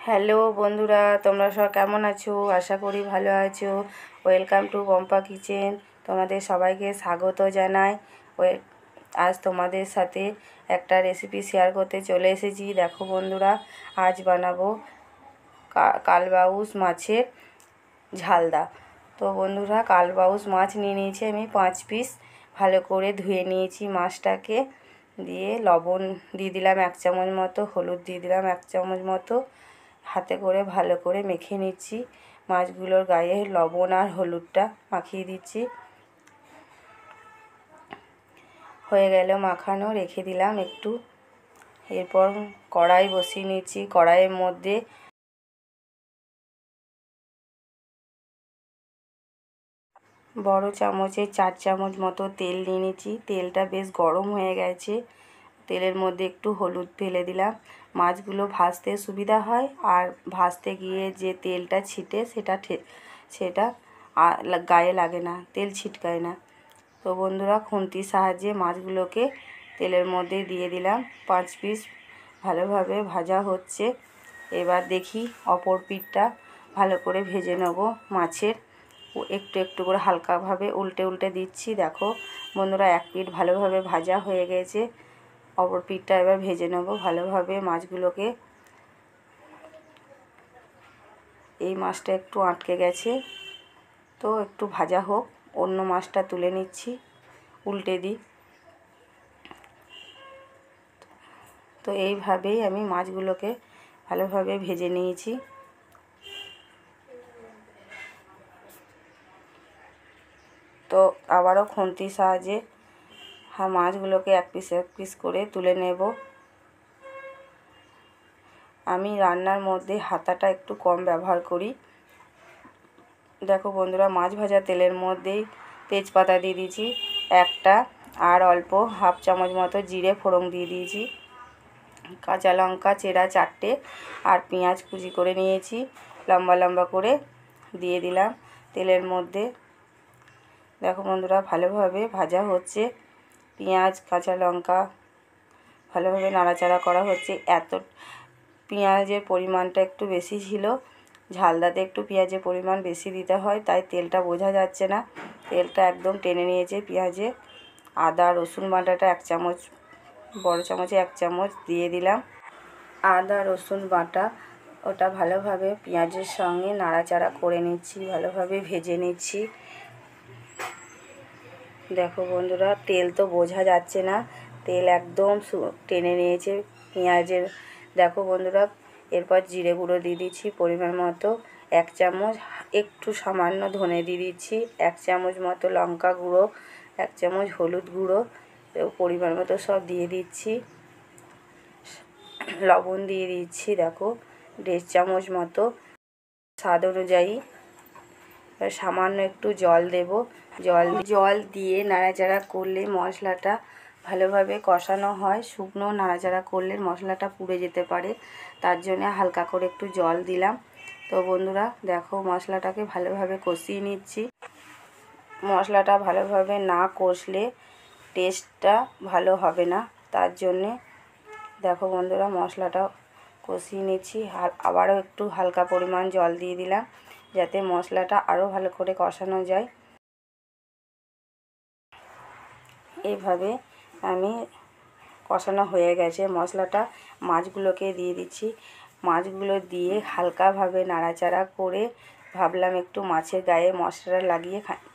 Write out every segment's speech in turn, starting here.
Hello বন্ধুরা, তোমরা সব কেমন আছো? আশা করি ভালো আছো। Welcome to Pampa kitchen. তোমাদের সবাইকে স্বাগত জানাই। আজ তোমাদের সাথে একটা রেসিপি শেয়ার করতে চলে এসেছি। দেখো বন্ধুরা, আজ বানাবো কালবাউস মাছের ঝালদা। তো বন্ধুরা, কালবাউস মাছ নিয়ে নিয়েছি আমি 5 পিস। ভালো করে ধুয়ে নিয়েছি মাছটাকে। দিয়ে লবণ দিয়ে দিলাম 1 চামচ মতো, হলুদ দিয়ে দিলাম 1 চামচ মতো। হাতে করে ভালো করে মেখে নিচ্ছি। মাছগুলোর গায়ে লবণ আর হলুদটা মাখিয়ে দিচ্ছি। হয়ে গেল মাখানো, রেখে দিলাম একটু। এরপর কড়াই বসিয়ে নিচ্ছি। কড়াইয়ের মধ্যে বড় চামচে 4 চামচ মতো তেল নিয়ে নিচ্ছি। তেলটা বেশ গরম হয়ে গেছে। তেলের মধ্যে একটু হলুদ ফেলে দিলাম। মাছগুলো ভাজতে সুবিধা হয়, আর ভাজতে গিয়ে যে তেলটা ছিটে সেটা গায়ে লাগে না, তেল ছিটকায় না। তো বন্ধুরা, খুন্তির সাহায্যে মাছগুলোকে তেলের মধ্যে দিয়ে দিলাম। 5 পিস ভালোভাবে ভাজা হচ্ছে। এবার দেখি অপর পিঠটা ভালো করে ভেজে নেব। মাছের একটু একটু করে হালকাভাবে উল্টে উল্টে দিচ্ছি। দেখো বন্ধুরা, এক পিঠ ভালোভাবে ভাজা হয়ে গেছে। অপর পিঠটা এবার ভেজে নেব ভালোভাবে মাছগুলোকে। এই মাছটা একটু আটকে গেছে, তো একটু ভাজা হোক। অন্য মাছটা তুলে নিচ্ছি, উল্টে দিই। তো এইভাবেই আমি মাছগুলোকে ভালোভাবে ভেজে নিয়েছি। তো আবারও খুন্তির সাহায্যে মাছগুলোকে এক পিস করে তুলে নেব। আমি রান্নার মধ্যে হাতাটা একটু কম ব্যবহার করি। দেখো বন্ধুরা, মাছ ভাজা তেলের মধ্যেই তেজপাতা দিয়ে দিয়েছি একটা, আর অল্প হাফ চামচ মতো জিরে ফোড়ন দিয়ে দিয়েছি। কাঁচা লঙ্কা চেরা 4টে, আর পেঁয়াজ কুচি করে নিয়েছি লম্বা লম্বা করে, দিয়ে দিলাম তেলের মধ্যে। দেখো বন্ধুরা, ভালোভাবে ভাজা হচ্ছে। পেঁয়াজ কাঁচা লঙ্কা ভালোভাবে নাড়াচাড়া করা হচ্ছে। পেঁয়াজের পরিমাণটা একটু বেশি ছিল। ঝালদাতে একটু পেঁয়াজের পরিমাণ বেশি দিতে হয়, তাই তেলটা বোঝা যাচ্ছে না। তেলটা একদম টেনে নিয়েছে পেঁয়াজে। আদা রসুন বাটাটা 1 চামচ, বড় চামচে 1 চামচ দিয়ে দিলাম। আদা রসুন বাটা ওটা ভালোভাবে পেঁয়াজের সঙ্গে নাড়াচাড়া করে নিচ্ছি, ভালোভাবে ভেজে নিচ্ছি। দেখো বন্ধুরা, তেল তো বোঝা যাচ্ছে না, তেল একদম টেনে নিয়েছে পেঁয়াজের। দেখো বন্ধুরা, এরপর জিরে গুঁড়ো দিয়ে দিচ্ছি পরিমাণ মতো 1 চামচ, একটু সামান্য ধনে দিয়ে দিচ্ছি 1 চামচ মতো, লঙ্কা গুঁড়ো 1 চামচ, হলুদ গুঁড়ো পরিমাণ মতো সব দিয়ে দিচ্ছি। লবণ দিয়ে দিচ্ছি দেখো 1.5 চামচ মতো, স্বাদ অনুযায়ী। সামান্য একটু জল দেব। জল দিয়ে নাড়াচাড়া করলে মশলাটা ভালোভাবে কষানো হয়। শুকনো নাড়াচাড়া করলে মশলাটা পুড়ে যেতে পারে, তার জন্য হালকা করে একটু জল দিলাম। তো বন্ধুরা দেখো, মশলাটাকে ভালোভাবে কষিয়ে নিচ্ছি। মশলাটা ভালোভাবে না কষলে টেস্টটা ভালো হবে না, তার জন্যে দেখো বন্ধুরা মশলাটা কষিয়ে নিচ্ছি। আবারও একটু হালকা পরিমাণ জল দিয়ে দিলাম, যাতে মশলাটা আরও ভালো করে কষানো যায়। এইভাবে আমি কষানো হয়ে গেছে মশলাটা। মাছগুলোকে দিয়ে দিচ্ছি। মাছগুলো দিয়ে হালকাভাবে নাড়াচাড়া করে ভাবলাম একটু মাছের গায়ে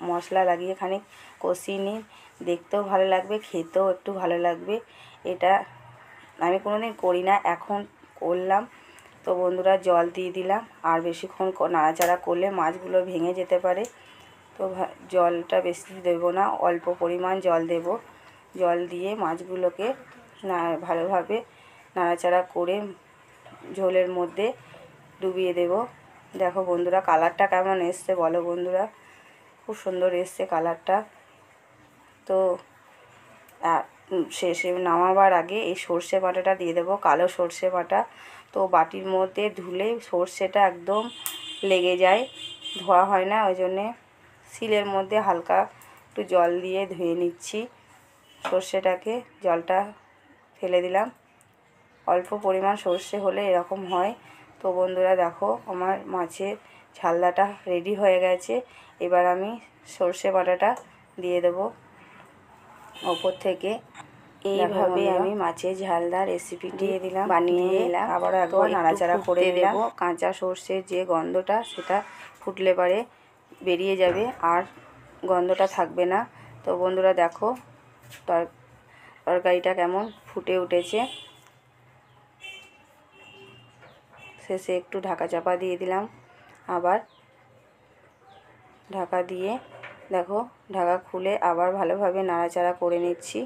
মশলা লাগিয়ে খানিক কষিয়ে নিই, দেখতেও ভালো লাগবে, খেতেও একটু ভালো লাগবে। এটা আমি কোনোদিন করি না, এখন করলাম। তো বন্ধুরা, জল দিয়ে দিলাম। আর বেশিক্ষণ নাড়াচাড়া করলে মাছগুলো ভেঙে যেতে পারে, তো জলটা বেশি দেব না, অল্প পরিমাণ জল দেব। জল দিয়ে মাছগুলোকে ভালোভাবে নাড়াচাড়া করে ঝোলের মধ্যে ডুবিয়ে দেব। দেখো বন্ধুরা, কালারটা কেমন এসছে বলো বন্ধুরা, খুব সুন্দর এসছে কালারটা। তো শেষে নামাবার আগে এই সর্ষে বাটাটা দিয়ে দেবো, কালো সর্ষে বাটা। তো বাটির মধ্যে ধুলে সর্ষেটা একদম লেগে যায়, ধোয়া হয় না, ওই জন্যে শিলের মধ্যে হালকা একটু জল দিয়ে ধুয়ে নিচ্ছি সর্ষেটাকে। জলটা ফেলে দিলাম। অল্প পরিমাণ সর্ষে হলে এরকম হয়। তো বন্ধুরা দেখো আমার মাছের ঝালদাটা রেডি হয়ে গেছে। এবার আমি সর্ষে বাটাটা দিয়ে দেবো ওপর থেকে। এইভাবে আমি মাছের ঝালদা রেসিপি দিয়ে দিলাম, বানিয়ে নিলাম। আবারও একবার নাড়াচাড়া করে দেব। কাঁচা সর্ষের যে গন্ধটা সেটা ফুটলে পরে বেরিয়ে যাবে, আর গন্ধটা থাকবে না। তো বন্ধুরা দেখো তরকারিটা কেমন ফুটে উঠেছে। শেষে একটু ঢাকা চাপা দিয়ে দিলাম, আবার ঢাকা দিয়ে দেখো ঢাকা খুলে আবার ভালোভাবে নাড়াচাড়া করে নিচ্ছি।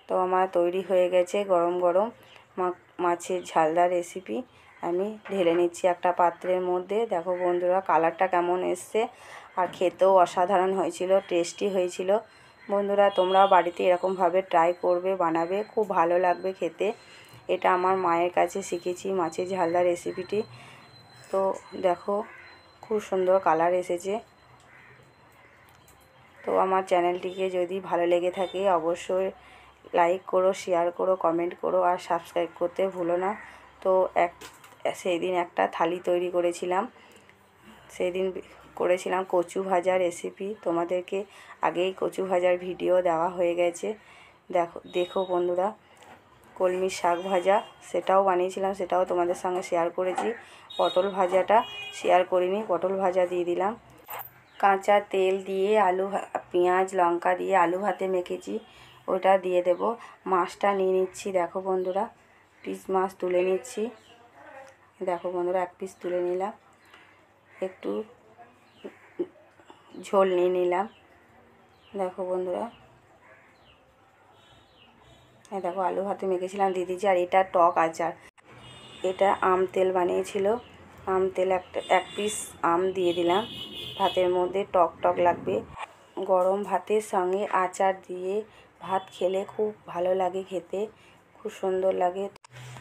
তো আমার তৈরি হয়ে গেছে গরম গরম মাছের ঝালদা রেসিপি। আমি ঢেলে নিচ্ছি একটা পাত্রের মধ্যে। দেখো বন্ধুরা কালারটা কেমন এসছে, আর খেতেও অসাধারণ হয়েছিল, টেস্টি হয়েছিল। বন্ধুরা তোমরাও বাড়িতে এরকমভাবে ট্রাই করবে, বানাবে, খুব ভালো লাগবে খেতে। এটা আমার মায়ের কাছে শিখেছি মাছের ঝালদা রেসিপিটি। তো দেখো খুব সুন্দর কালার এসেছে। তো আমার চ্যানেলটিকে যদি ভালো লেগে থাকে অবশ্যই লাইক করো, শেয়ার করো, কমেন্ট করো, আর সাবস্ক্রাইব করতে ভুলো না। তো সেই দিন একটা থালি তৈরি করেছিলাম, সেই দিন করেছিলাম কচু ভাজা রেসিপি। তোমাদেরকে আগেই কচু ভাজার ভিডিও দেওয়া হয়ে গেছে, দেখো বন্ধুরা। কলমির শাক ভাজা সেটাও বানিয়েছিলাম, সেটাও তোমাদের সঙ্গে শেয়ার করেছি। পটল ভাজাটা শেয়ার করিনি, পটল ভাজা দিয়ে দিলাম। কাঁচা তেল দিয়ে পেঁয়াজ লঙ্কা দিয়ে আলু ভাতে মেখেছি, ওটা দিয়ে দেব। মাছটা নিয়ে নিচ্ছি, দেখো বন্ধুরা পিস মাছ তুলে নিচ্ছি। দেখো বন্ধুরা এক পিস তুলে নিলাম, একটু ঝোল নিয়ে নিলাম। দেখো বন্ধুরা দেখো আলু ভাতে মেখেছিলাম দিয়ে দিচ্ছি। আর এটা টক আচার, এটা আম তেল বানিয়েছিল, আম তেল এক পিস আম দিয়ে দিলাম ভাতের মধ্যে, টক টক লাগবে। গরম ভাতের সঙ্গে আচার দিয়ে ভাত খেলে খুব ভালো লাগে খেতে, খুব সুন্দর লাগে।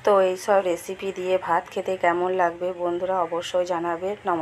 তো এইসব রেসিপি দিয়ে ভাত খেতে কেমন লাগবে বন্ধুরা অবশ্যই জানাবে। নমস্কার।